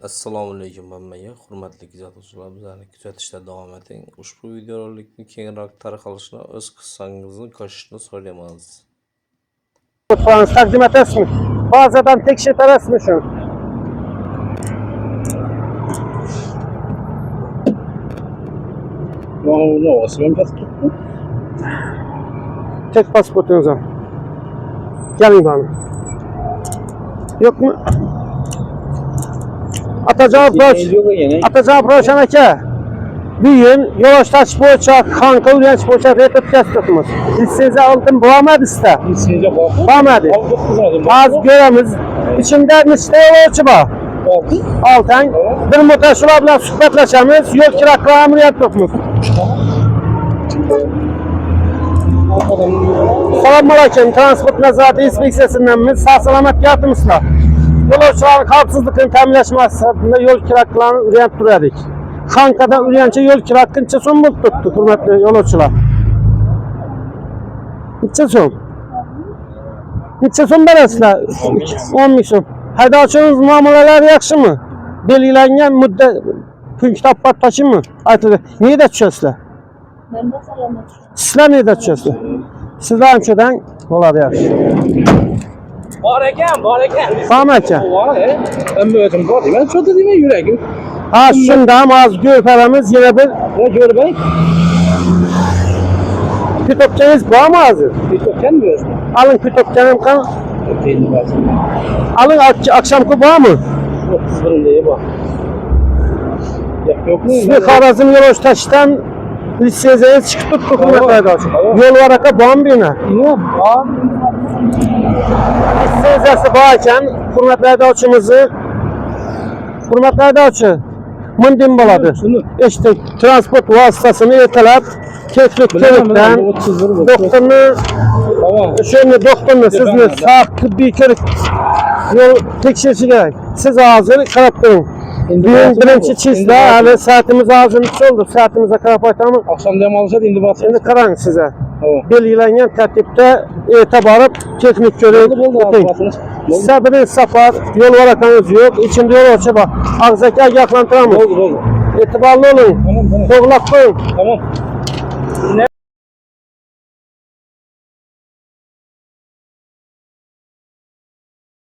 Assalomu alaykum hammaga, hurmatli kuzatuvchilar, bizlarni kuzatishda davom eting. Ushbu videorolikni kengroq tarqalishini o'z qissangizni qo'shishni so'raymiz. Lütfen takdim edersiniz. Bazen tekşif edersiniz şunu. No, ben pasport. Tek pasportunuzu. Gelin bana. Yok mu? Atacağı proşaneke. Bugün Yoloştaş Boğaçak, Kanka Uyanç Boğaçak rekord kestirtimiz. Lisenzi aldım, bulamadı iste. Lisenzi bulamadı. Az göremiz. İçinde nişte yolcu var. Altın. Bir motorşularla sohbetleşemiz. Yol kirakla ameliyat tutmuş. Selamun aleyküm. Transport Nezareti İnspeksiyasından sağ selamet yardımcısılar. Yolcuların kapsızlıkını teminleşmesi adına yol kiraklarını üreyip duradık. Kanka'da üreyince yol kirakınca son bul tuttu hürmetli yolcular. Neçe son? Neçe son beresler? 10 milyon. Haydavçınız muameleler yakşı mı? Belirlenen müddet kitap patlaşı mı? Aytılı. Niye de düşüyorsunuz? Ben de salamat. Sizler niye de düşüyorsunuz? Sizler önceden olar yakşı. Var eken. Tamam eken. Var ben böyledim var. Ben çok da değil mi yüreğim? Ha şundan az görperemiz yine bir Ne gör ben? pitopçeniz var mı hazır? Bir token mi veriyorsun? Alın pitopçenim kan. Öpeyim lazım. Alın akşamki var mı? Yok kızlarım diye bak. Yok mu? Sizi Karazım Yoloştaş'tan liseye çıktık hükümetlerde. Yol varaka bağım birine. Yok. Var. Liseyesi bağırken hükümetlerde uçumuzu hükümetlerde uçu mındim baladı. İşte transport vasıtasını yetelep keflik körükten doktorunu şöyle doktorunu sizni saat tıbbi körük yol tekşirsi gerek. Siz ağzını karattırın. Birinci çizde hali saatimiz ağzını oldu. Saatimize karapaytamı. Akşam dem alacağız indi basın. Şimdi karan size. Tamam. Belirlenen tertipte etibarıp teknik körük. Sabırın safar, yol varakanız yok. İçinde yol olsa bak. Ağzaki ayaklantıramız. Oldu. Etibarlı olun. Tamam. Doğulak koyun. Tamam.